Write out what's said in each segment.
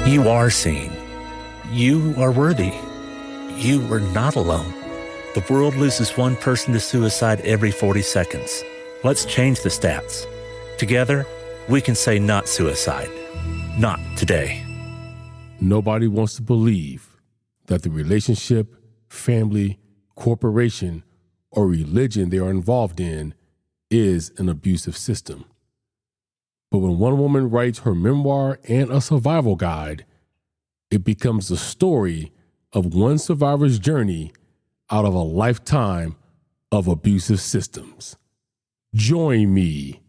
You are seen. You are worthy. You are not alone. The world loses one person to suicide every 40 seconds. Let's change the stats. Together, we can say not suicide. Not today. Nobody wants to believe that the relationship, family, corporation, or religion they are involved in is an abusive system. But when one woman writes her memoir and a survival guide, it becomes the story of one survivor's journey out of a lifetime of abusive systems. Join me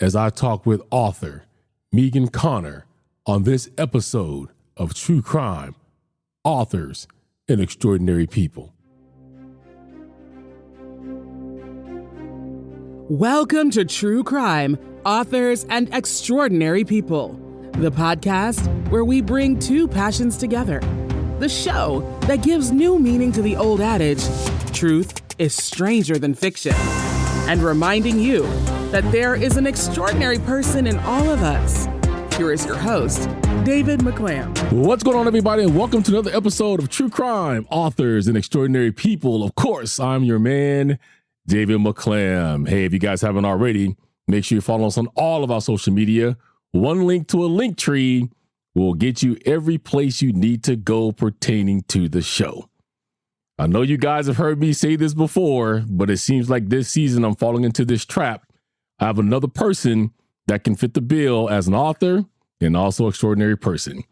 as I talk with author Megan Connor on this episode of True Crime, Authors and Extraordinary People. Welcome to True Crime, Authors and Extraordinary People, the podcast where we bring two passions together. The show that gives new meaning to the old adage, truth is stranger than fiction, and reminding you that there is an extraordinary person in all of us. Here is your host, David McClam. What's going on, everybody, and welcome to another episode of True Crime, Authors and Extraordinary People. Of course, I'm your man, David McClam. Hey, if you guys haven't already, make sure you follow us on all of our social media. One link to a link tree will get you every place you need to go pertaining to the show. I know you guys have heard me say this before, but it seems like this season I'm falling into this trap. I have another person that can fit the bill as an author and also extraordinary person.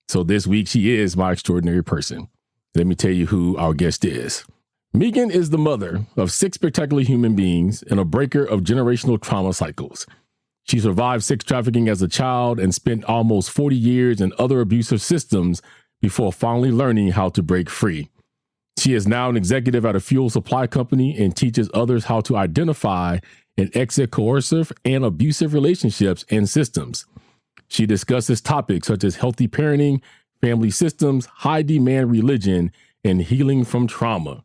So this week she is my extraordinary person. Let me tell you who our guest is. Megan is the mother of 6 spectacular human beings and a breaker of generational trauma cycles. She survived sex trafficking as a child and spent almost 40 years in other abusive systems before finally learning how to break free. She is now an executive at a fuel supply company and teaches others how to identify and exit coercive and abusive relationships and systems. She discusses topics such as healthy parenting, family systems, high demand religion, and healing from trauma.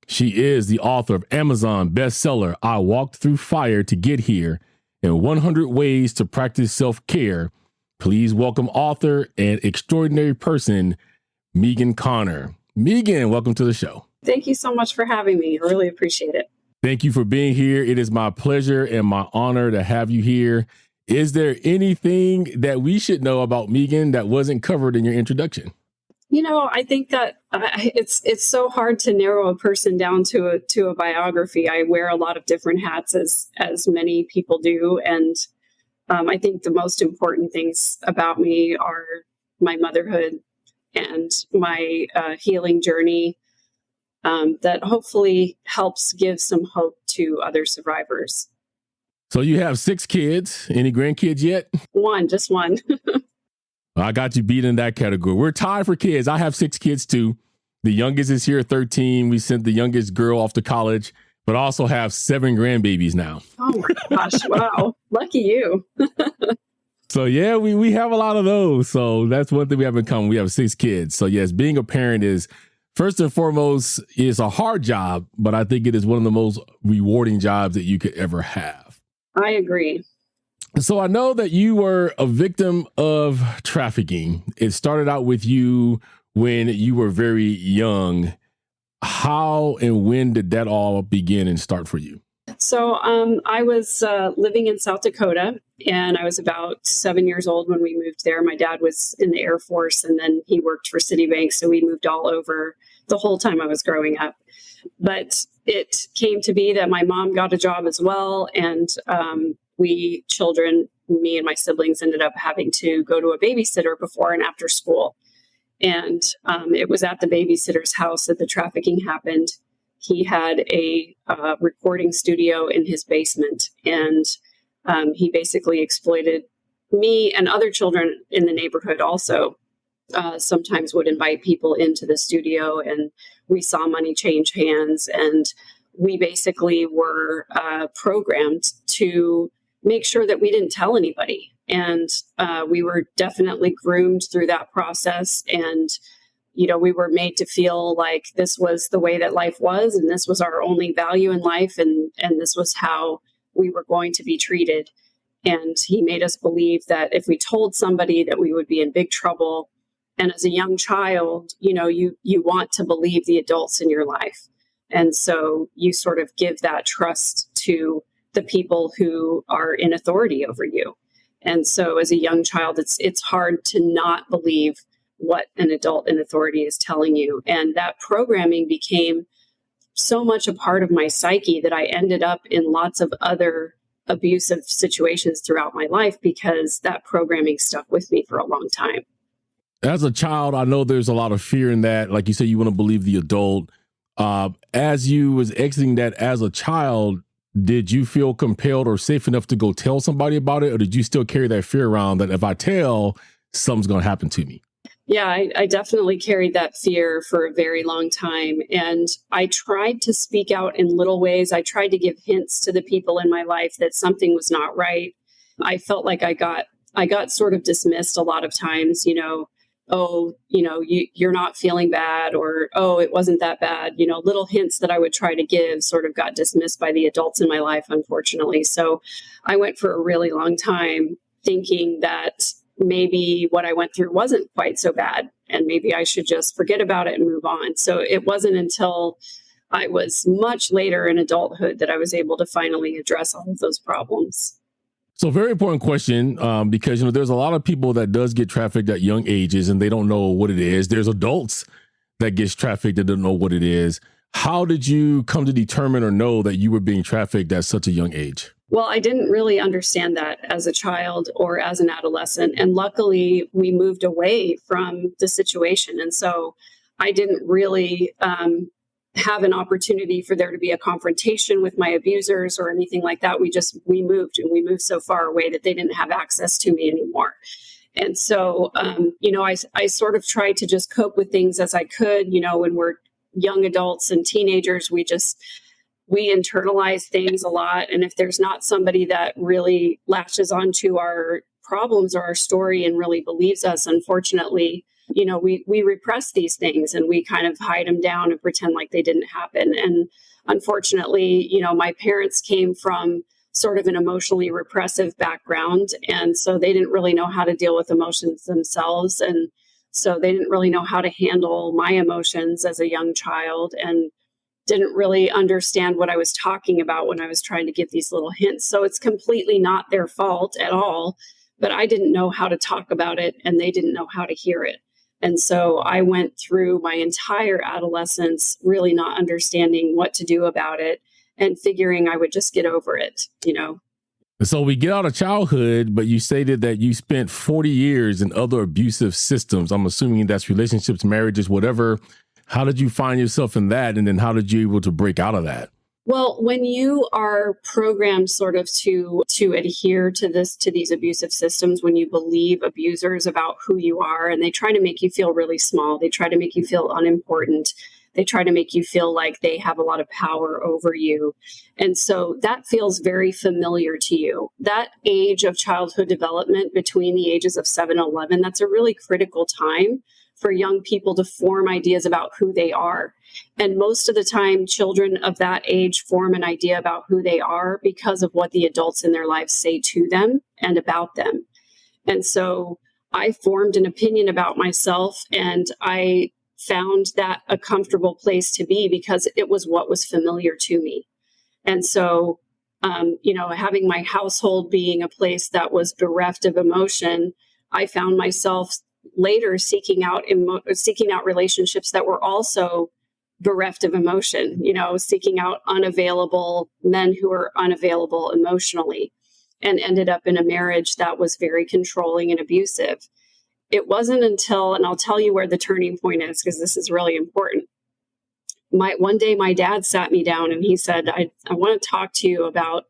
She is the author of Amazon bestseller, I Walked Through Fire to Get Here, and 100 Ways to Practice Self-Care. Please welcome author and extraordinary person, Megan Connor. Megan, welcome to the show. Thank you so much for having me. I really appreciate it. Thank you for being here. It is my pleasure and my honor to have you here. Is there anything that we should know about Megan that wasn't covered in your introduction? You know, I think that it's so hard to narrow a person down to a biography. I wear a lot of different hats, as many people do, and I think the most important things about me are my motherhood and my healing journey that hopefully helps give some hope to other survivors. So you have 6 kids. Any grandkids yet? Just one. I got you beat in that category. We're tied for kids. I have 6 kids too. The youngest is here, 13. We sent the youngest girl off to college, but I also have 7 grandbabies now. Oh my gosh. Wow. Lucky you. So yeah, we have a lot of those. So that's one thing we have in common. We have 6 kids. So yes, being a parent is first and foremost is a hard job, but I think it is one of the most rewarding jobs that you could ever have. I agree. So I know that you were a victim of trafficking. It started out with you when you were very young. How and when did that all begin and start for you? So I was living in South Dakota, and I was about 7 years old when we moved there. My dad was in the Air Force, and then he worked for Citibank, so we moved all over the whole time I was growing up. But it came to be that my mom got a job as well, and we children, me and my siblings, ended up having to go to a babysitter before and after school. And it was at the babysitter's house that the trafficking happened. He had a recording studio in his basement, and he basically exploited me and other children in the neighborhood also. Sometimes would invite people into the studio, and we saw money change hands, and we basically were programmed to make sure that we didn't tell anybody. And we were definitely groomed through that process. And, you know, we were made to feel like this was the way that life was, and this was our only value in life. And this was how we were going to be treated. And he made us believe that if we told somebody that we would be in big trouble And as a young child, you want to believe the adults in your life. And so you sort of give that trust to the people who are in authority over you. And so as a young child, it's hard to not believe what an adult in authority is telling you. And that programming became so much a part of my psyche that I ended up in lots of other abusive situations throughout my life because that programming stuck with me for a long time. As a child, I know there's a lot of fear in that. Like you said, you want to believe the adult. As you was exiting that as a child, did you feel compelled or safe enough to go tell somebody about it? Or did you still carry that fear around that if I tell, something's going to happen to me? Yeah, I definitely carried that fear for a very long time. And I tried to speak out in little ways. I tried to give hints to the people in my life that something was not right. I felt like I got sort of dismissed a lot of times, oh, you're not feeling bad, or, oh, it wasn't that bad. Little hints that I would try to give sort of got dismissed by the adults in my life, unfortunately. So I went for a really long time thinking that maybe what I went through wasn't quite so bad, and maybe I should just forget about it and move on. So it wasn't until I was much later in adulthood that I was able to finally address all of those problems. So very important question, because, there's a lot of people that does get trafficked at young ages and they don't know what it is. There's adults that gets trafficked that don't know what it is. How did you come to determine or know that you were being trafficked at such a young age? Well, I didn't really understand that as a child or as an adolescent. And luckily, we moved away from the situation. And so I didn't really have an opportunity for there to be a confrontation with my abusers or anything like that. We moved so far away that they didn't have access to me anymore. And so, I sort of tried to just cope with things as I could. When we're young adults and teenagers, we internalize things a lot. And if there's not somebody that really latches onto our problems or our story and really believes us, unfortunately, we repress these things and we kind of hide them down and pretend like they didn't happen. And unfortunately, my parents came from sort of an emotionally repressive background. And so they didn't really know how to deal with emotions themselves. And so they didn't really know how to handle my emotions as a young child, and didn't really understand what I was talking about when I was trying to give these little hints. So it's completely not their fault at all, but I didn't know how to talk about it and they didn't know how to hear it. And so I went through my entire adolescence really not understanding what to do about it and figuring I would just get over it, So we get out of childhood, but you stated that you spent 40 years in other abusive systems. I'm assuming that's relationships, marriages, whatever. How did you find yourself in that? And then how did you able to break out of that? Well, when you are programmed sort of to adhere to these abusive systems, when you believe abusers about who you are, and they try to make you feel really small, they try to make you feel unimportant, they try to make you feel like they have a lot of power over you. And so that feels very familiar to you. That age of childhood development between the ages of 7 and 11, that's a really critical time for young people to form ideas about who they are. And most of the time, children of that age form an idea about who they are because of what the adults in their lives say to them and about them. And so I formed an opinion about myself, and I found that a comfortable place to be because it was what was familiar to me. And so, having my household being a place that was bereft of emotion, I found myself later seeking out relationships that were also bereft of emotion, seeking out unavailable men who are unavailable emotionally, and ended up in a marriage that was very controlling and abusive. It wasn't until, and I'll tell you where the turning point is, because this is really important. One day my dad sat me down and he said, I want to talk to you about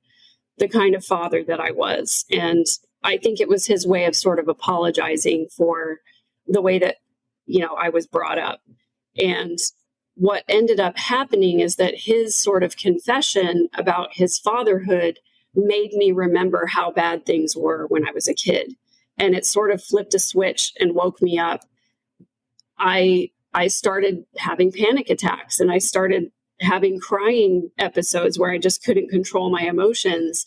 the kind of father that I was. And I think it was his way of sort of apologizing for the way that, I was brought up. And what ended up happening is that his sort of confession about his fatherhood made me remember how bad things were when I was a kid. And it sort of flipped a switch and woke me up. I started having panic attacks, and I started having crying episodes where I just couldn't control my emotions.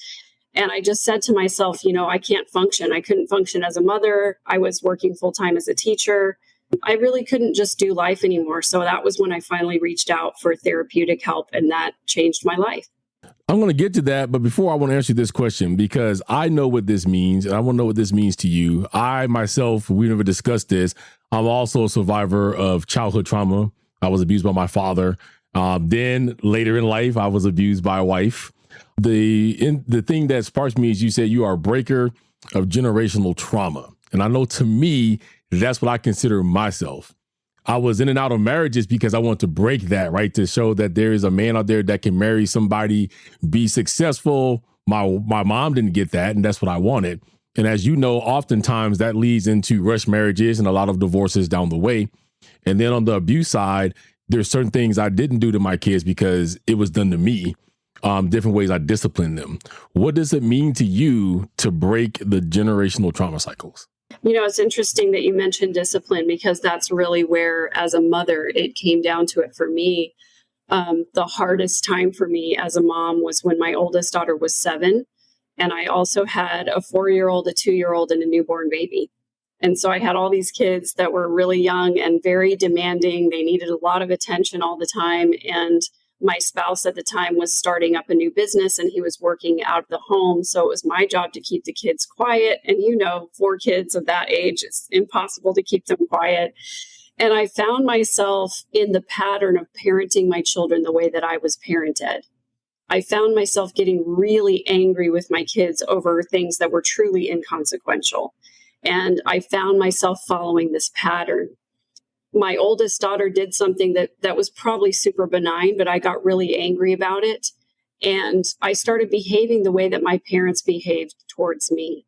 And I just said to myself, I can't function. I couldn't function as a mother. I was working full time as a teacher. I really couldn't just do life anymore. So that was when I finally reached out for therapeutic help, and that changed my life. I'm going to get to that, but before I want to answer this question, because I know what this means, and I want to know what this means to you. I myself, we never discussed this. I'm also a survivor of childhood trauma. I was abused by my father. Then later in life, I was abused by a wife. The thing that sparks me is you said you are a breaker of generational trauma. And I know to me, that's what I consider myself. I was in and out of marriages because I want to break that, right? To show that there is a man out there that can marry somebody, be successful. My mom didn't get that, and that's what I wanted. And as you know, oftentimes that leads into rush marriages and a lot of divorces down the way. And then on the abuse side, there's certain things I didn't do to my kids because it was done to me. Different ways I discipline them. What does it mean to you to break the generational trauma cycles? It's interesting that you mentioned discipline, because that's really where, as a mother, it came down to it for me. The hardest time for me as a mom was when my oldest daughter was 7. And I also had a 4-year-old, a 2-year-old, and a newborn baby. And so I had all these kids that were really young and very demanding. They needed a lot of attention all the time. And my spouse at the time was starting up a new business, and he was working out of the home. So it was my job to keep the kids quiet. And 4 kids of that age, it's impossible to keep them quiet. And I found myself in the pattern of parenting my children the way that I was parented. I found myself getting really angry with my kids over things that were truly inconsequential. And I found myself following this pattern. My oldest daughter did something that was probably super benign, but I got really angry about it. And I started behaving the way that my parents behaved towards me.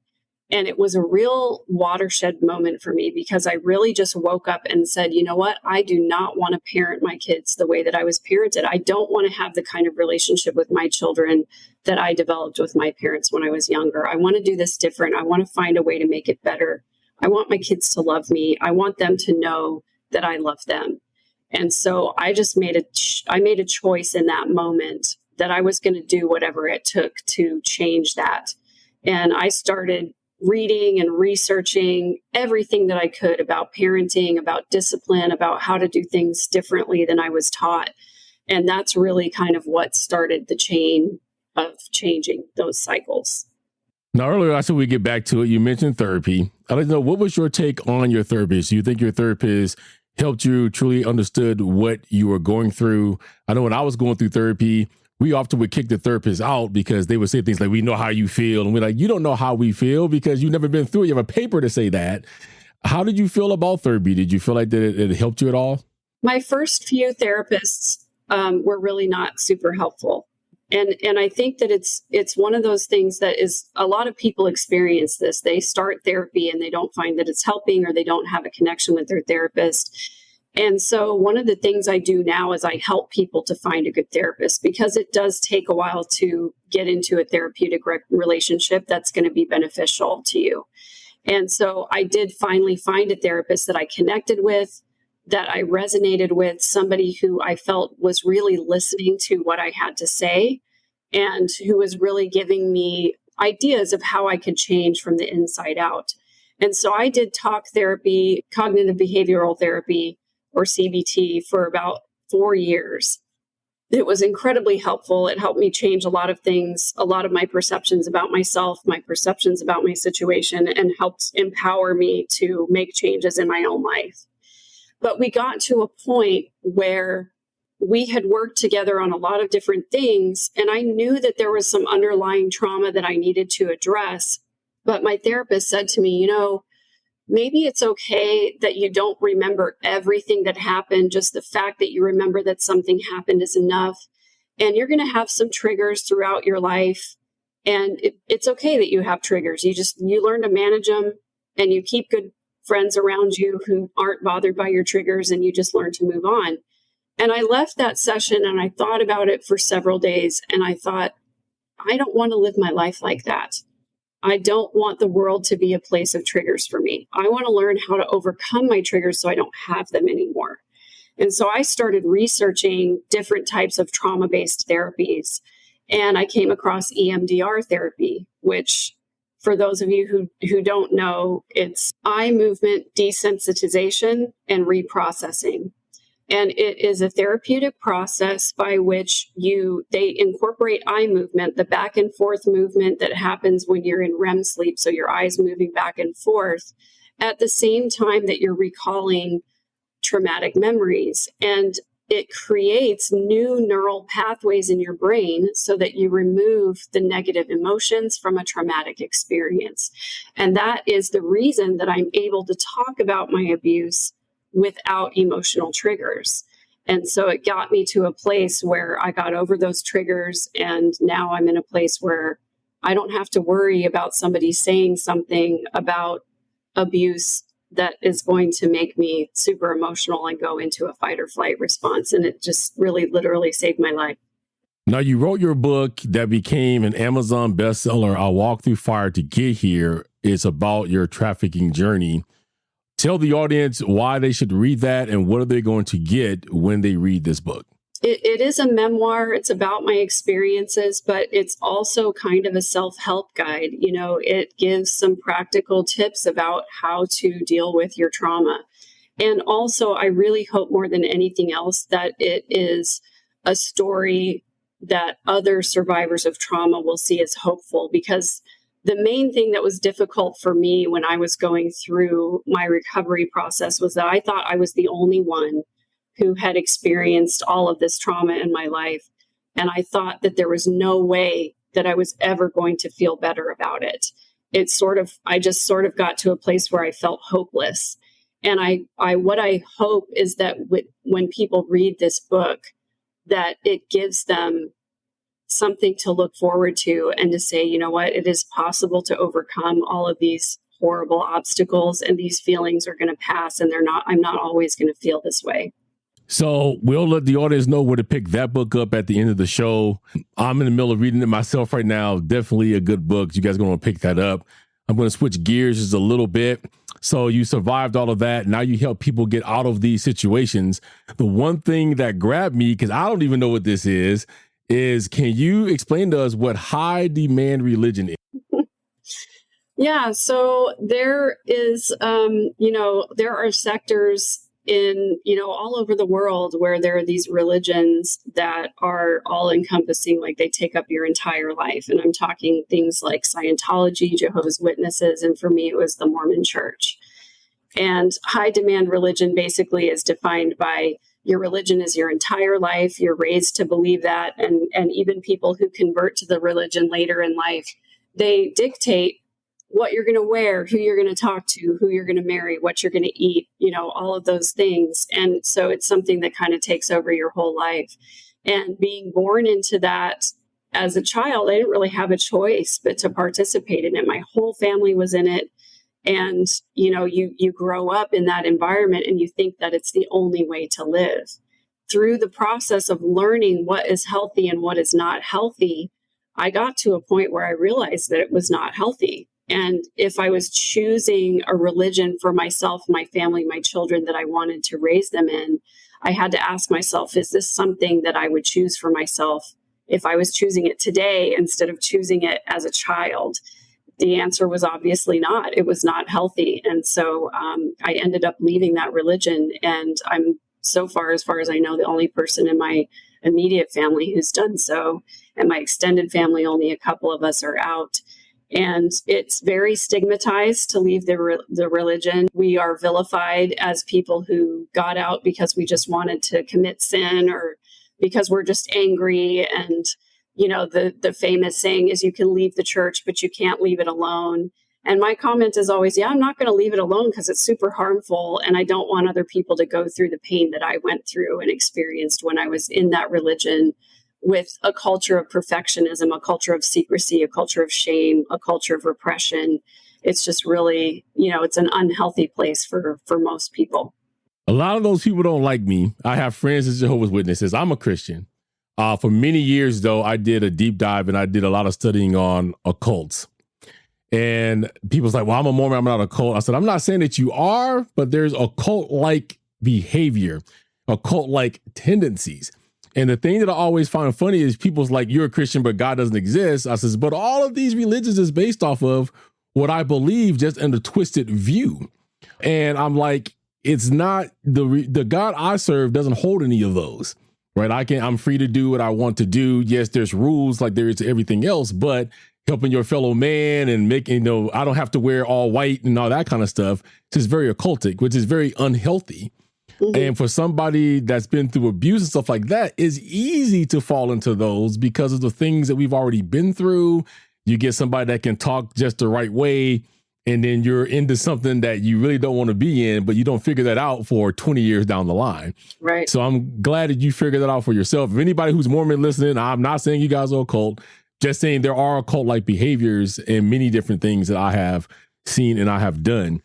And it was a real watershed moment for me, because I really just woke up and said, you know what? I do not want to parent my kids the way that I was parented. I don't want to have the kind of relationship with my children that I developed with my parents when I was younger. I want to do this different. I want to find a way to make it better. I want my kids to love me. I want them to know that I love them. And so I just made a choice in that moment that I was going to do whatever it took to change that. And I started reading and researching everything that I could about parenting, about discipline, about how to do things differently than I was taught. And that's really kind of what started the chain of changing those cycles. Now, earlier, I said we get back to it. You mentioned therapy. I'd like to know, what was your take on your therapist? Do you think your therapist helped you, truly understood what you were going through? I know when I was going through therapy, we often would kick the therapist out because they would say things like, we know how you feel. And we're like, you don't know how we feel because you've never been through it. You have a paper to say that. How did you feel about therapy? Did you feel like that it helped you at all? My first few therapists were really not super helpful. And I think that it's one of those things that is, a lot of people experience this. They start therapy and they don't find that it's helping, or they don't have a connection with their therapist. And so one of the things I do now is I help people to find a good therapist, because it does take a while to get into a therapeutic relationship that's going to be beneficial to you. And so I did finally find a therapist that I connected with, that I resonated with, somebody who I felt was really listening to what I had to say, and who was really giving me ideas of how I could change from the inside out. And so I did talk therapy, cognitive behavioral therapy, or CBT, for about 4 years. It was incredibly helpful. It helped me change a lot of things, a lot of my perceptions about myself, my perceptions about my situation, and helped empower me to make changes in my own life. But we got to a point where we had worked together on a lot of different things, and I knew that there was some underlying trauma that I needed to address. But my therapist said to me, maybe it's okay that you don't remember everything that happened. Just the fact that you remember that something happened is enough. And you're going to have some triggers throughout your life. And it's okay that you have triggers. You learn to manage them, and you keep good friends around you who aren't bothered by your triggers, and you just learn to move on. And I left that session and I thought about it for several days, and I thought, I don't want to live my life like that. I don't want the world to be a place of triggers for me. I want to learn how to overcome my triggers so I don't have them anymore. And so I started researching different types of trauma-based therapies, and I came across EMDR therapy, which for those of you who don't know, it's eye movement desensitization and reprocessing. And it is a therapeutic process by which they incorporate eye movement, the back and forth movement that happens when you're in REM sleep. So your eyes moving back and forth at the same time that you're recalling traumatic memories. And it creates new neural pathways in your brain so that you remove the negative emotions from a traumatic experience. And that is the reason that I'm able to talk about my abuse without emotional triggers. And so it got me to a place where I got over those triggers. And now I'm in a place where I don't have to worry about somebody saying something about abuse that is going to make me super emotional and go into a fight or flight response. And it just really literally saved my life. Now, you wrote your book that became an Amazon bestseller, I Walked Through Fire to Get Here. It's about your trafficking journey. Tell the audience why they should read that and what are they going to get when they read this book. It is a memoir. It's about my experiences, but it's also kind of a self-help guide. You know, it gives some practical tips about how to deal with your trauma. And also, I really hope more than anything else that it is a story that other survivors of trauma will see as hopeful, because the main thing that was difficult for me when I was going through my recovery process was that I thought I was the only one who had experienced all of this trauma in my life. And I thought that there was no way that I was ever going to feel better about it. I just sort of got to a place where I felt hopeless. And what I hope is that when people read this book, that it gives them something to look forward to and to say, you know what, it is possible to overcome all of these horrible obstacles, and these feelings are going to pass, and I'm not always going to feel this way. So we'll let the audience know where to pick that book up at the end of the show. I'm in the middle of reading it myself right now. Definitely a good book. You guys are going to pick that up. I'm going to switch gears just a little bit. So you survived all of that. Now you help people get out of these situations. The one thing that grabbed me, because I don't even know what this is can you explain to us what high demand religion is? Yeah. So there is, there are sectors in, all over the world where there are these religions that are all encompassing, like they take up your entire life. And I'm talking things like Scientology, Jehovah's Witnesses, and for me, it was the Mormon Church. And high demand religion basically is defined by your religion is your entire life. You're raised to believe that. And even people who convert to the religion later in life, they dictate what you're going to wear, who you're going to talk to, who you're going to marry, what you're going to eat, all of those things. And so it's something that kind of takes over your whole life. And being born into that as a child, I didn't really have a choice but to participate in it. My whole family was in it. And, you grow up in that environment and you think that it's the only way to live. Through the process of learning what is healthy and what is not healthy, I got to a point where I realized that it was not healthy. And if I was choosing a religion for myself, my family, my children that I wanted to raise them in, I had to ask myself, is this something that I would choose for myself if I was choosing it today instead of choosing it as a child? The answer was obviously not. It was not healthy. And so I ended up leaving that religion. And I'm so far as I know, the only person in my immediate family who's done so. And my extended family, only a couple of us are out. And it's very stigmatized to leave the religion. We are vilified as people who got out because we just wanted to commit sin or because we're just angry. And the famous saying is you can leave the church, but you can't leave it alone. And my comment is always, I'm not going to leave it alone because it's super harmful. And I don't want other people to go through the pain that I went through and experienced when I was in that religion, with a culture of perfectionism, a culture of secrecy, a culture of shame, a culture of repression. It's just really, it's an unhealthy place for most people. A lot of those people don't like me. I have friends as Jehovah's Witnesses. I'm a Christian. For many years, though, I did a deep dive and I did a lot of studying on occults. And people's like, well, I'm a Mormon, I'm not a cult. I said, I'm not saying that you are, but there's occult-like behavior, occult-like tendencies. And the thing that I always find funny is people's like, you're a Christian, but God doesn't exist. I says, but all of these religions is based off of what I believe just in a twisted view. And I'm like, it's not the God I serve doesn't hold any of those, right? I'm free to do what I want to do. Yes, there's rules like there is to everything else, but helping your fellow man and making, I don't have to wear all white and all that kind of stuff. It's just very occultic, which is very unhealthy. Mm-hmm. And for somebody that's been through abuse and stuff like that, it's easy to fall into those because of the things that we've already been through. You get somebody that can talk just the right way, and then you're into something that you really don't want to be in, but you don't figure that out for 20 years down the line. Right. So I'm glad that you figured that out for yourself. If anybody who's Mormon listening, I'm not saying you guys are occult, just saying there are occult-like behaviors and many different things that I have seen and I have done.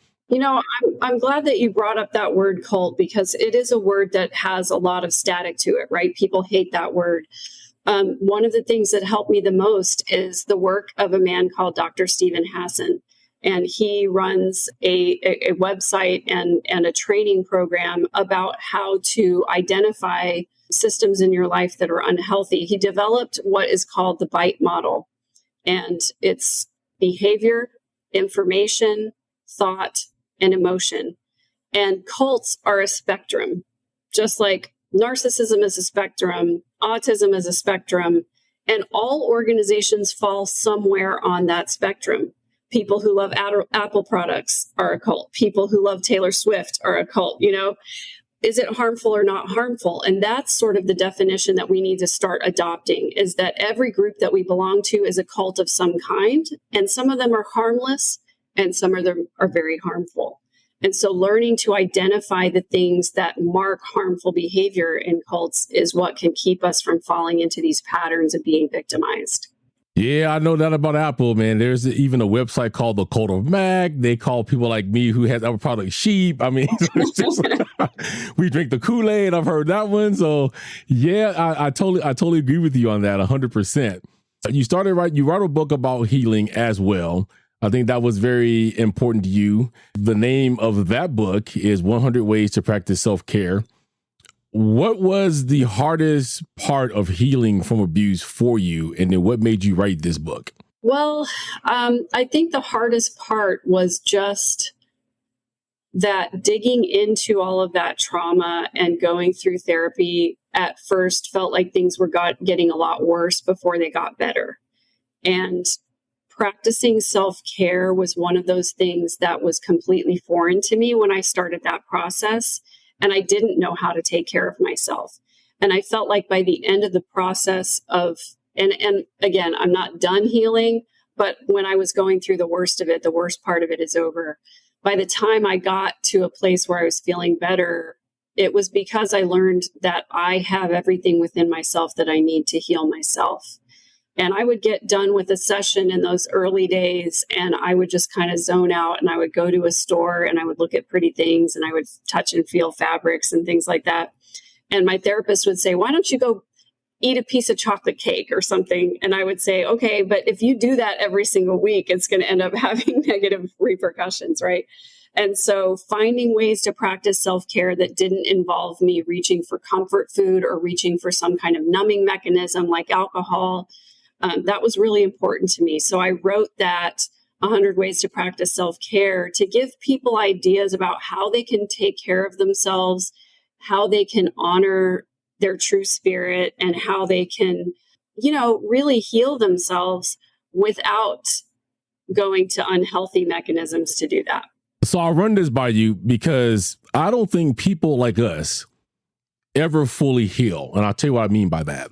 I'm glad that you brought up that word cult, because it is a word that has a lot of static to it, right? People hate that word. One of the things that helped me the most is the work of a man called Dr. Stephen Hassan. And he runs a website and a training program about how to identify systems in your life that are unhealthy. He developed what is called the BITE model, and it's behavior, information, thought, and emotion. And cults are a spectrum, just like narcissism is a spectrum, autism is a spectrum, and all organizations fall somewhere on that spectrum. People who love Apple products are a cult. People who love Taylor Swift are a cult. Is it harmful or not harmful? And that's sort of the definition that we need to start adopting, is that every group that we belong to is a cult of some kind. And some of them are harmless and some of them are very harmful. And so learning to identify the things that mark harmful behavior in cults is what can keep us from falling into these patterns of being victimized. Yeah, I know that about Apple, man. There's even a website called the Cult of Mac. They call people like me who has Apple products sheep. I mean, we drink the Kool-Aid. I've heard that one. So yeah, I totally agree with you on that 100%. You wrote a book about healing as well. I think that was very important to you. The name of that book is 100 Ways to Practice Self-Care. What was the hardest part of healing from abuse for you? And then what made you write this book? Well, I think the hardest part was just that digging into all of that trauma and going through therapy at first felt like things were getting a lot worse before they got better. And practicing self-care was one of those things that was completely foreign to me when I started that process. And I didn't know how to take care of myself. And I felt like by the end of the process and again, I'm not done healing, but when I was going through the worst part of it is over. By the time I got to a place where I was feeling better, it was because I learned that I have everything within myself that I need to heal myself. And I would get done with a session in those early days and I would just kind of zone out, and I would go to a store and I would look at pretty things and I would touch and feel fabrics and things like that. And my therapist would say, why don't you go eat a piece of chocolate cake or something? And I would say, okay, but if you do that every single week, it's going to end up having negative repercussions, right? And so finding ways to practice self-care that didn't involve me reaching for comfort food or reaching for some kind of numbing mechanism like alcohol, that was really important to me. So I wrote that 100 Ways to Practice Self-Care to give people ideas about how they can take care of themselves, how they can honor their true spirit, and how they can, really heal themselves without going to unhealthy mechanisms to do that. So I'll run this by you because I don't think people like us ever fully heal. And I'll tell you what I mean by that.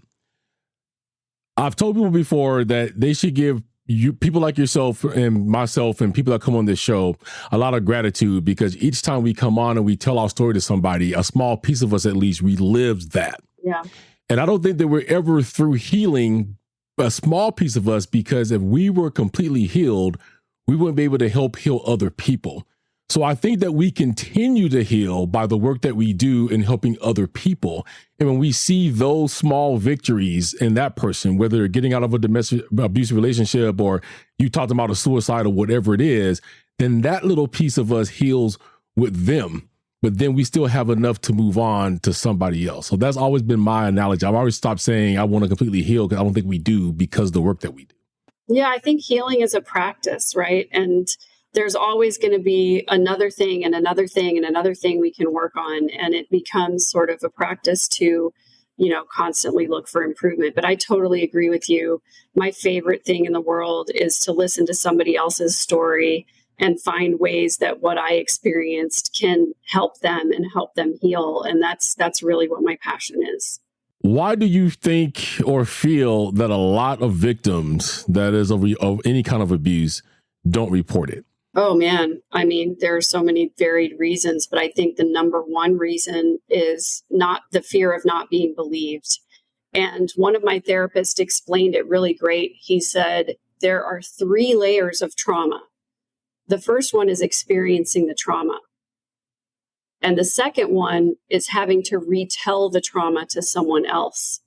I've told people before that they should give you, people like yourself and myself and people that come on this show, a lot of gratitude, because each time we come on and we tell our story to somebody, a small piece of us at least relives that. Yeah. And I don't think that we're ever through healing a small piece of us, because if we were completely healed, we wouldn't be able to help heal other people. So I think that we continue to heal by the work that we do in helping other people. And when we see those small victories in that person, whether they're getting out of a domestic abusive relationship or you talked about a suicide or whatever it is, then that little piece of us heals with them. But then we still have enough to move on to somebody else. So that's always been my analogy. I've always stopped saying I want to completely heal, because I don't think we do, because of the work that we do. Yeah, I think healing is a practice, right? And there's always going to be another thing and another thing and another thing we can work on. And it becomes sort of a practice to, constantly look for improvement. But I totally agree with you. My favorite thing in the world is to listen to somebody else's story and find ways that what I experienced can help them and help them heal. And that's really what my passion is. Why do you think or feel that a lot of victims, that is of any kind of abuse, don't report it? Oh man, I mean, there are so many varied reasons, but I think the number one reason is not the fear of not being believed. And one of my therapists explained it really great. He said, there are 3 layers of trauma. The first one is experiencing the trauma. And the second one is having to retell the trauma to someone else.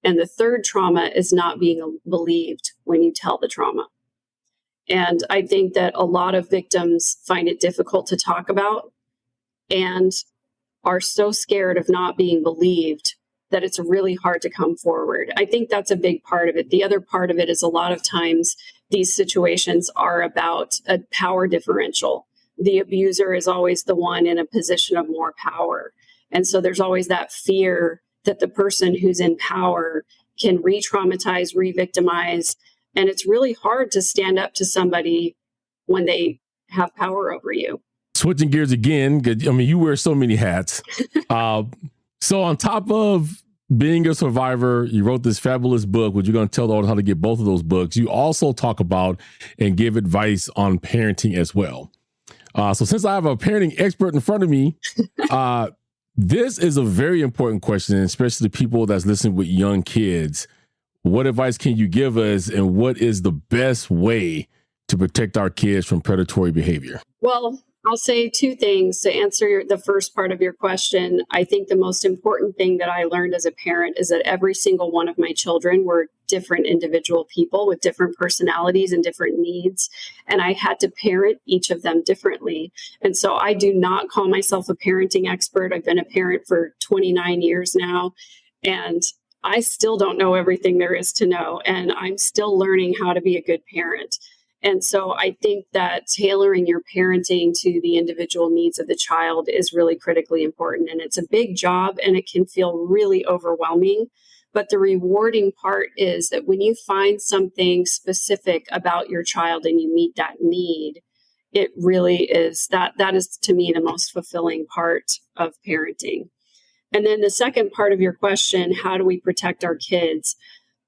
And the third trauma is not being believed when you tell the trauma. And I think that a lot of victims find it difficult to talk about and are so scared of not being believed that it's really hard to come forward. I think that's a big part of it. The other part of it is a lot of times these situations are about a power differential. The abuser is always the one in a position of more power. And so there's always that fear that the person who's in power can re-traumatize, re-victimize. And it's really hard to stand up to somebody when they have power over you. Switching gears again, I mean, you wear so many hats. So on top of being a survivor, you wrote this fabulous book, which you're going to tell the audience how to get both of those books. You also talk about and give advice on parenting as well. So since I have a parenting expert in front of me, this is a very important question, especially to people that's listening with young kids. What advice can you give us, and what is the best way to protect our kids from predatory behavior? Well, I'll say 2 things to answer the first part of your question. I think the most important thing that I learned as a parent is that every single one of my children were different individual people with different personalities and different needs. And I had to parent each of them differently. And so I do not call myself a parenting expert. I've been a parent for 29 years now, and I still don't know everything there is to know. And I'm still learning how to be a good parent. And so I think that tailoring your parenting to the individual needs of the child is really critically important. And it's a big job, and it can feel really overwhelming. But the rewarding part is that when you find something specific about your child and you meet that need, it really is that is, to me, the most fulfilling part of parenting. And then the second part of your question, how do we protect our kids?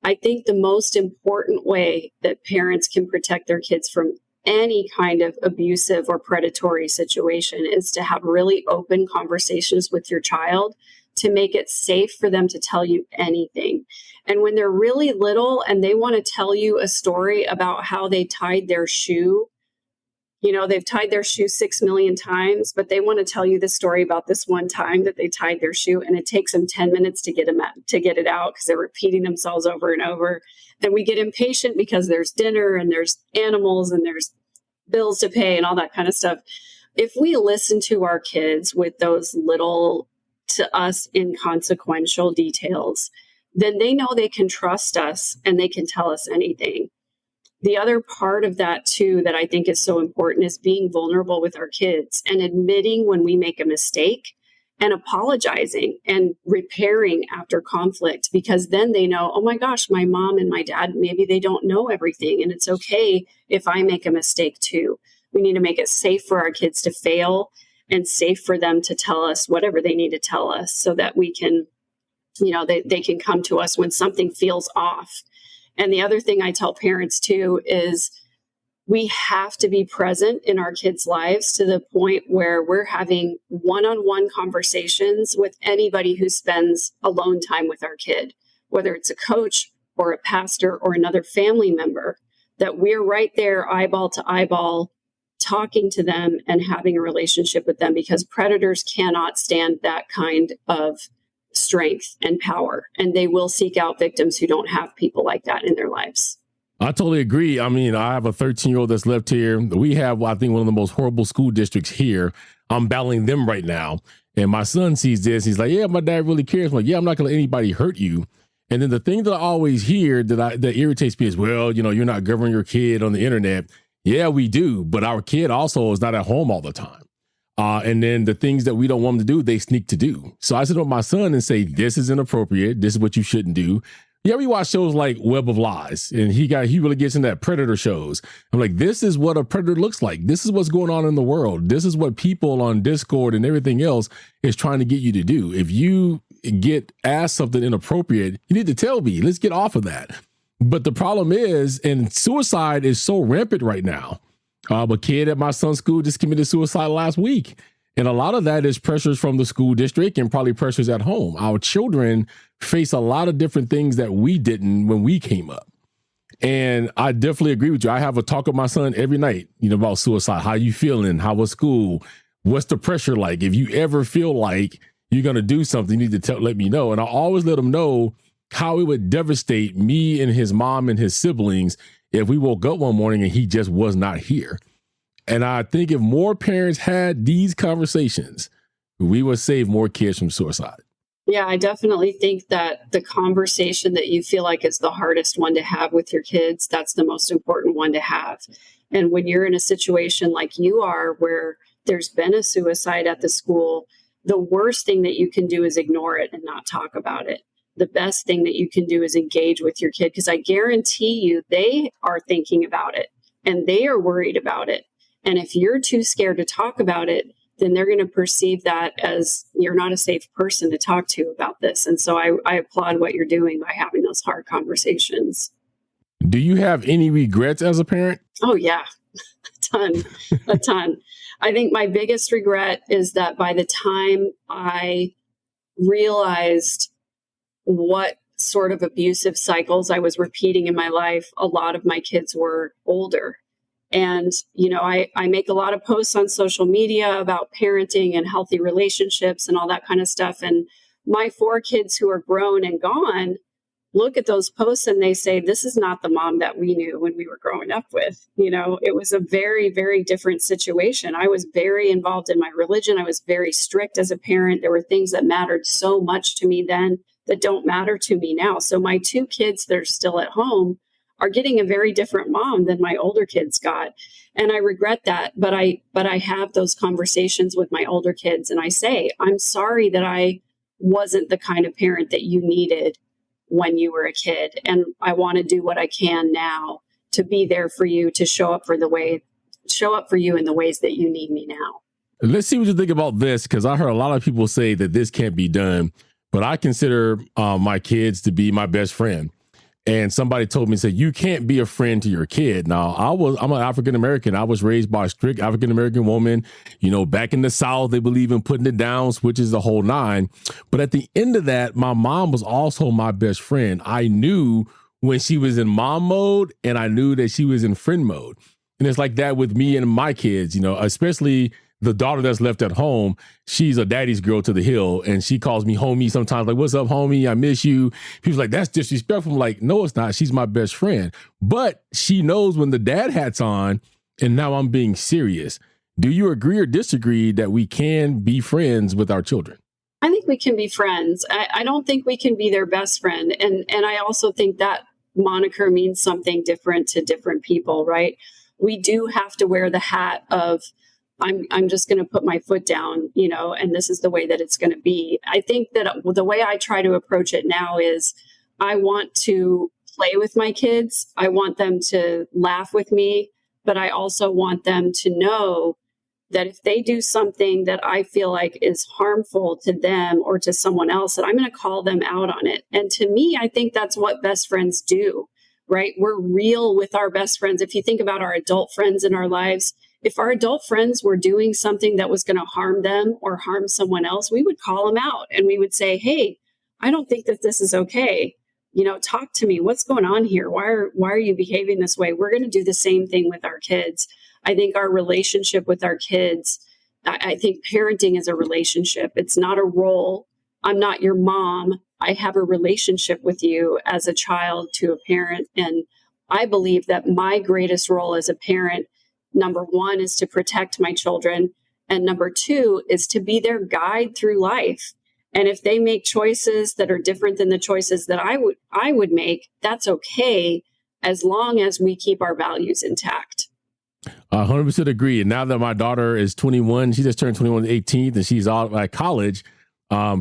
I think the most important way that parents can protect their kids from any kind of abusive or predatory situation is to have really open conversations with your child to make it safe for them to tell you anything. And when they're really little and they want to tell you a story about how they tied their shoe, they've tied their shoe 6 million times, but they want to tell you the story about this one time that they tied their shoe, and it takes them 10 minutes to get it out because they're repeating themselves over and over. And we get impatient because there's dinner and there's animals and there's bills to pay and all that kind of stuff. If we listen to our kids with those little, to us, inconsequential details, then they know they can trust us and they can tell us anything. The other part of that, too, that I think is so important is being vulnerable with our kids and admitting when we make a mistake and apologizing and repairing after conflict, because then they know, oh my gosh, my mom and my dad, maybe they don't know everything. And it's okay if I make a mistake, too. We need to make it safe for our kids to fail and safe for them to tell us whatever they need to tell us so that we can, they can come to us when something feels off. And the other thing I tell parents, too, is we have to be present in our kids' lives to the point where we're having one-on-one conversations with anybody who spends alone time with our kid, whether it's a coach or a pastor or another family member, that we're right there eyeball to eyeball talking to them and having a relationship with them, because predators cannot stand that kind of strength and power, and they will seek out victims who don't have people like that in their lives. I totally agree. I mean, I have a 13-year-old that's left here. We have, I think, one of the most horrible school districts here. I'm battling them right now. And my son sees this. He's like, yeah, my dad really cares. I'm like, yeah, I'm not going to let anybody hurt you. And then the thing that I always hear that irritates me is, well, you're not governing your kid on the internet. Yeah, we do. But our kid also is not at home all the time. And then the things that we don't want them to do, they sneak to do. So I sit with my son and say, this is inappropriate. This is what you shouldn't do. Yeah, we watch shows like Web of Lies, and he really gets in that predator shows. I'm like, this is what a predator looks like. This is what's going on in the world. This is what people on Discord and everything else is trying to get you to do. If you get asked something inappropriate, you need to tell me. Let's get off of that. But the problem is, and suicide is so rampant right now. A kid at my son's school just committed suicide last week. And a lot of that is pressures from the school district and probably pressures at home. Our children face a lot of different things that we didn't when we came up. And I definitely agree with you. I have a talk with my son every night, about suicide. How you feeling? How was school? What's the pressure like? If you ever feel like you're going to do something, you need to let me know. And I always let him know how it would devastate me and his mom and his siblings if we woke up one morning and he just was not here. And I think if more parents had these conversations, we would save more kids from suicide. Yeah, I definitely think that the conversation that you feel like is the hardest one to have with your kids, that's the most important one to have. And when you're in a situation like you are, where there's been a suicide at the school, the worst thing that you can do is ignore it and not talk about it. The best thing that you can do is engage with your kid, because I guarantee you they are thinking about it and they are worried about it. And if you're too scared to talk about it, then they're going to perceive that as you're not a safe person to talk to about this. And so I applaud what you're doing by having those hard conversations. Do you have any regrets as a parent? Oh, yeah, a ton. I think my biggest regret is that by the time I realized what sort of abusive cycles I was repeating in my life, a lot of my kids were older. And, I make a lot of posts on social media about parenting and healthy relationships and all that kind of stuff. And my 4 kids who are grown and gone look at those posts and they say, this is not the mom that we knew when we were growing up with. It was a very, very different situation. I was very involved in my religion. I was very strict as a parent. There were things that mattered so much to me then that don't matter to me now. So my 2 kids that are still at home are getting a very different mom than my older kids got. And I regret that. But I have those conversations with my older kids and I say, I'm sorry that I wasn't the kind of parent that you needed when you were a kid. And I want to do what I can now to be there for you, to show up for you in the ways that you need me now. Let's see what you think about this, because I heard a lot of people say that this can't be done, but I consider my kids to be my best friend. And somebody told me, said, you can't be a friend to your kid. Now, I'm an African-American. I was raised by a strict African-American woman. Back in the South, they believe in putting it down, switches the whole 9. But at the end of that, my mom was also my best friend. I knew when she was in mom mode and I knew that she was in friend mode. And it's like that with me and my kids, especially the daughter that's left at home. She's a daddy's girl to the hill. And she calls me homie sometimes, like, what's up, homie? I miss you. People's like, that's disrespectful. I'm like, no, it's not. She's my best friend. But she knows when the dad hat's on and now I'm being serious. Do you agree or disagree that we can be friends with our children? I think we can be friends. I don't think we can be their best friend. And I also think that moniker means something different to different people, right? We do have to wear the hat of, I'm just going to put my foot down, and this is the way that it's going to be. I think that the way I try to approach it now is I want to play with my kids. I want them to laugh with me, but I also want them to know that if they do something that I feel like is harmful to them or to someone else, that I'm going to call them out on it. And to me, I think that's what best friends do, right? We're real with our best friends. If you think about our adult friends in our lives, if our adult friends were doing something that was going to harm them or harm someone else, we would call them out and we would say, hey, I don't think that this is okay. Talk to me. What's going on here? Why are you behaving this way? We're going to do the same thing with our kids. I think our relationship with our kids, I think parenting is a relationship. It's not a role. I'm not your mom. I have a relationship with you as a child to a parent. And I believe that my greatest role as a parent, number 1, is to protect my children. And number 2 is to be their guide through life. And if they make choices that are different than the choices that I would make, that's okay, as long as we keep our values intact. 100% agree. And now that my daughter is 21, she just turned 21 the 18th, and she's out at college.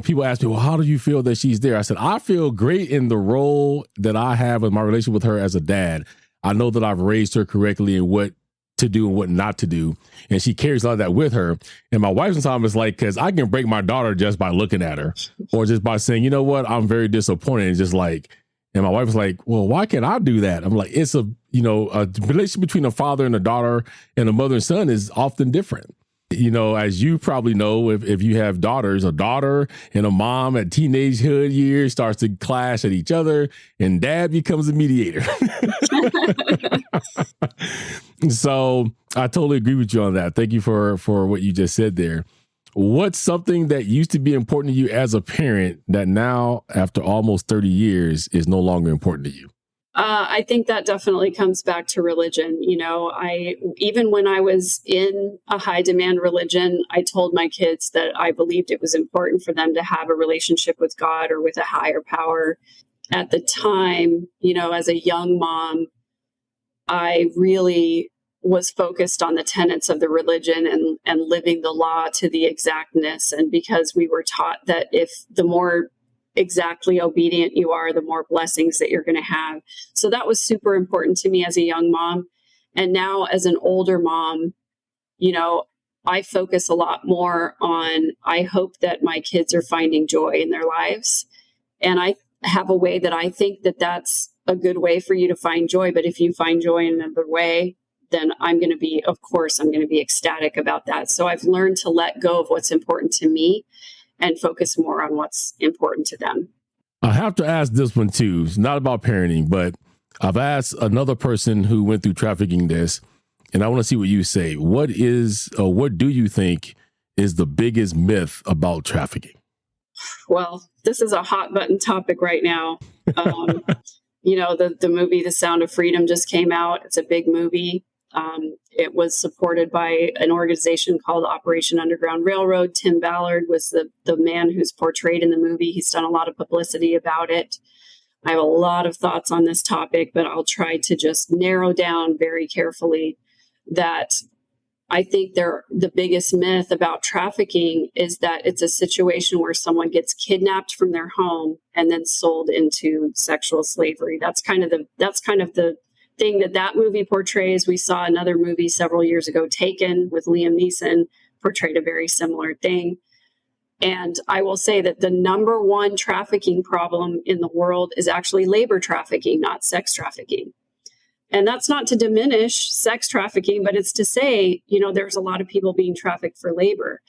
People ask me, well, how do you feel that she's there? I said, I feel great in the role that I have in my relationship with her as a dad. I know that I've raised her correctly and what to do and what not to do. And she carries a lot of that with her. And my wife sometimes is like, because I can break my daughter just by looking at her or just by saying, you know what, I'm very disappointed. And just like, and my wife was like, well, why can't I do that? I'm like, it's a relationship between a father and a daughter and a mother and son is often different. As you probably know, if you have daughters, a daughter and a mom at teenagehood years starts to clash at each other, and dad becomes a mediator. So I totally agree with you on that. Thank you for what you just said there. What's something that used to be important to you as a parent that now, after almost 30 years, is no longer important to you? I think that definitely comes back to religion. Even when I was in a high demand religion, I told my kids that I believed it was important for them to have a relationship with God or with a higher power. At the time, as a young mom, I really was focused on the tenets of the religion and living the law to the exactness. And because we were taught that if the more exactly obedient you are, the more blessings that you're going to have. So that was super important to me as a young mom. And now as an older mom, I focus a lot more on, I hope that my kids are finding joy in their lives. And I have a way that I think that that's a good way for you to find joy. But if you find joy in another way, then I'm going to be ecstatic about that. So I've learned to let go of what's important to me and focus more on what's important to them. I have to ask this one too. It's not about parenting, but I've asked another person who went through trafficking this, and I want to see what you say. What do you think is the biggest myth about trafficking? Well, this is a hot button topic right now. The movie The Sound of Freedom just came out. It's a big movie. It was supported by an organization called Operation Underground Railroad. Tim Ballard was the man who's portrayed in the movie. He's done a lot of publicity about it. I have a lot of thoughts on this topic, but I'll try to just narrow down very carefully that I think the biggest myth about trafficking is that it's a situation where someone gets kidnapped from their home and then sold into sexual slavery. That's kind of the thing that movie portrays. We saw another movie several years ago, Taken, with Liam Neeson, portrayed a very similar thing. And I will say that the number one trafficking problem in the world is actually labor trafficking, not sex trafficking. And that's not to diminish sex trafficking, but it's to say, there's a lot of people being trafficked for labor.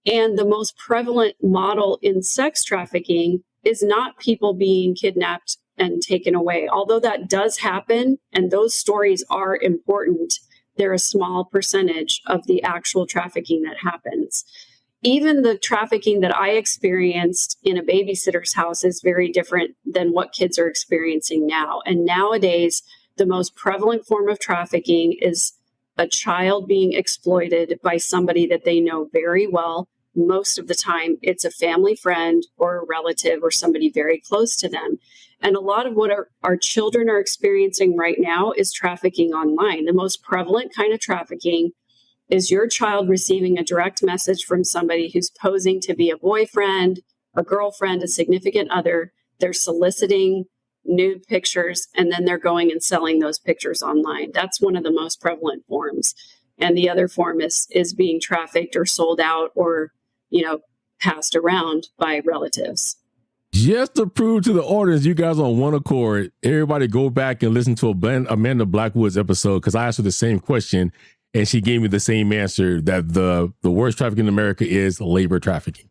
And the most prevalent model in sex trafficking is not people being kidnapped and taken away. Although that does happen, and those stories are important, they're a small percentage of the actual trafficking that happens. Even the trafficking that I experienced in a babysitter's house is very different than what kids are experiencing now. And nowadays, the most prevalent form of trafficking is a child being exploited by somebody that they know very well. Most of the time, it's a family friend or a relative or somebody very close to them. And a lot of what our children are experiencing right now is trafficking online. The most prevalent kind of trafficking is your child receiving a direct message from somebody who's posing to be a boyfriend, a girlfriend, a significant other. They're soliciting nude pictures, and then they're going and selling those pictures online. That's one of the most prevalent forms. And the other form is being trafficked or sold out or, passed around by relatives. Just to prove to the audience, you guys on one accord, everybody go back and listen to Amanda Blackwood's episode, because I asked her the same question and she gave me the same answer, that the worst trafficking in America is labor trafficking.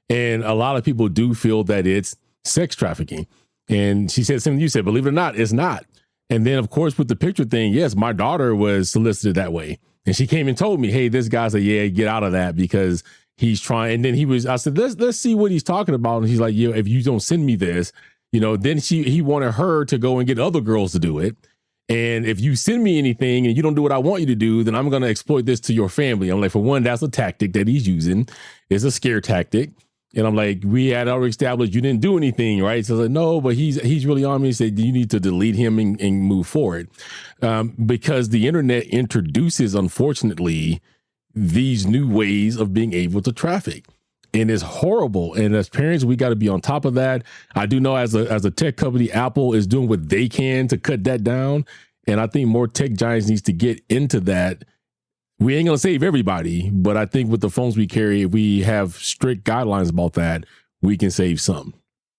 And a lot of people do feel that it's sex trafficking. And she said something you said, believe it or not, it's not. And then, of course, with the picture thing, yes, my daughter was solicited that way. And she came and told me, hey, this guy's like, yeah, get out of that because he's trying. And then I said, let's see what he's talking about. And he's like, yeah, if you don't send me this, then he wanted her to go and get other girls to do it. And if you send me anything and you don't do what I want you to do, then I'm going to exploit this to your family. I'm like, for one, that's a tactic that he's using. It's a scare tactic. And I'm like, we had already established you didn't do anything, right? So I was like, no, but he's really on me. He said, you need to delete him and move forward. Because the internet introduces, unfortunately, these new ways of being able to traffic. And it's horrible. And as parents, we got to be on top of that. I do know as a tech company, Apple is doing what they can to cut that down. And I think more tech giants needs to get into that. We ain't going to save everybody, but I think with the phones we carry, if we have strict guidelines about that, we can save some.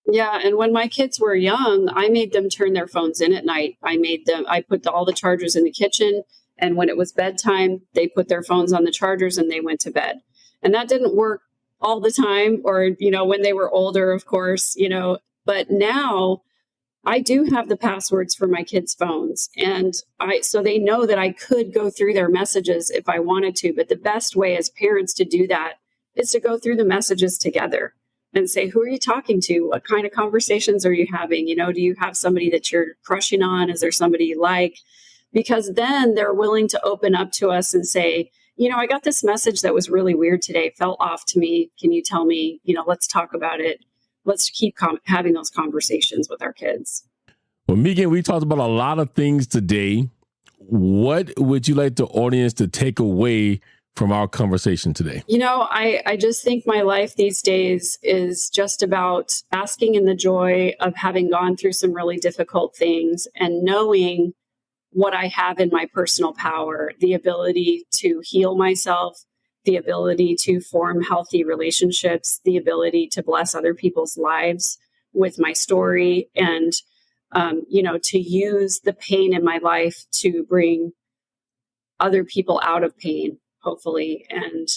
Yeah. And when my kids were young, I made them turn their phones in at night. I put all the chargers in the kitchen. And when it was bedtime, they put their phones on the chargers and they went to bed. And that didn't work all the time, or, when they were older, of course, but now I do have the passwords for my kids' phones. And so they know that I could go through their messages if I wanted to. But the best way as parents to do that is to go through the messages together and say, who are you talking to? What kind of conversations are you having? Do you have somebody that you're crushing on? Is there somebody you like? Because then they're willing to open up to us and say, I got this message that was really weird today, felt off to me. Can you tell me, let's talk about it. Let's keep having those conversations with our kids. Well, Megan, we talked about a lot of things today. What would you like the audience to take away from our conversation today? I just think my life these days is just about basking in the joy of having gone through some really difficult things and knowing what I have in my personal power, the ability to heal myself, the ability to form healthy relationships, the ability to bless other people's lives with my story, and, to use the pain in my life to bring other people out of pain, hopefully. And,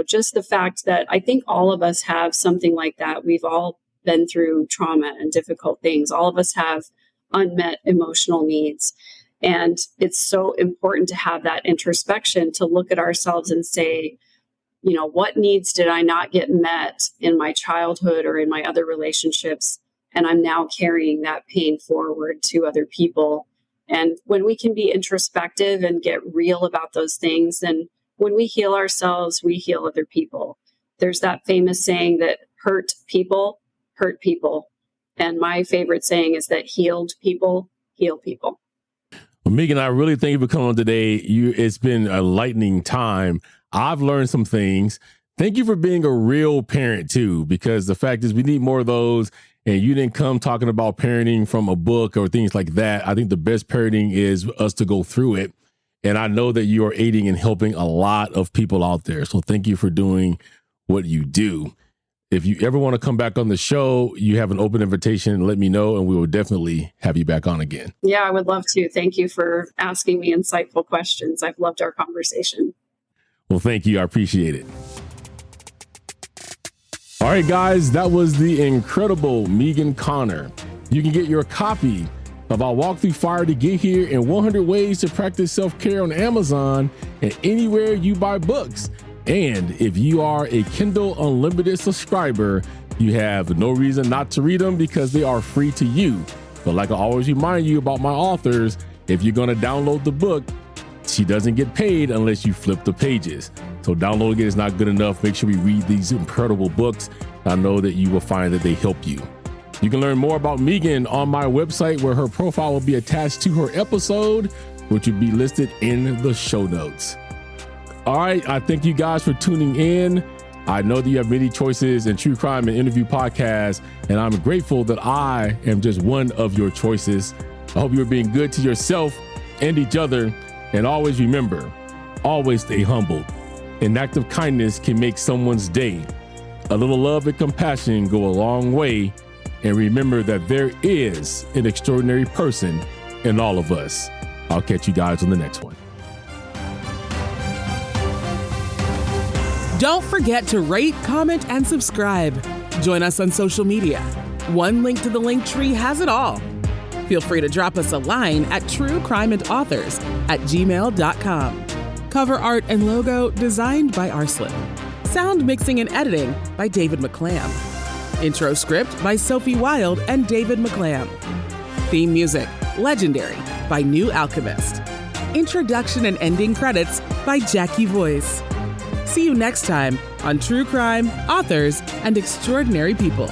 just the fact that I think all of us have something like that. We've all been through trauma and difficult things. All of us have unmet emotional needs. And it's so important to have that introspection, to look at ourselves and say, what needs did I not get met in my childhood or in my other relationships? And I'm now carrying that pain forward to other people. And when we can be introspective and get real about those things, then when we heal ourselves, we heal other people. There's that famous saying that hurt people hurt people. And my favorite saying is that healed people heal people. Well, Megan, I really thank you for coming on today. It's been a lightning time. I've learned some things. Thank you for being a real parent too, because the fact is we need more of those. And you didn't come talking about parenting from a book or things like that. I think the best parenting is us to go through it. And I know that you are aiding and helping a lot of people out there. So thank you for doing what you do. If you ever want to come back on the show, you have an open invitation. Let me know, and we will definitely have you back on again. Yeah, I would love to. Thank you for asking me insightful questions. I've loved our conversation. Well, thank you. I appreciate it. All right, guys, that was the incredible Megan Connor. You can get your copy of our Walk Through Fire to Get Here in 100 Ways to Practice Self-Care on Amazon and anywhere you buy books. And if you are a Kindle Unlimited subscriber, you have no reason not to read them because they are free to you. But like I always remind you about my authors, if you're going to download the book, she doesn't get paid unless you flip the pages. So downloading it is not good enough. Make sure we read these incredible books. I know that you will find that they help you. You can learn more about Megan on my website, where her profile will be attached to her episode, which will be listed in the show notes. All right. I thank you guys for tuning in. I know that you have many choices in true crime and interview podcasts, and I'm grateful that I am just one of your choices. I hope you're being good to yourself and each other. And always remember, always stay humble. An act of kindness can make someone's day. A little love and compassion go a long way. And remember that there is an extraordinary person in all of us. I'll catch you guys on the next one. Don't forget to rate, comment, and subscribe. Join us on social media. One link to the link tree has it all. Feel free to drop us a line at truecrimeandauthors@gmail.com. Cover art and logo designed by Arslan. Sound mixing and editing by David McClam. Intro script by Sophie Wild and David McClam. Theme music, Legendary by New Alchemist. Introduction and ending credits by Jackie Voice. See you next time on True Crime, Authors, and Extraordinary People.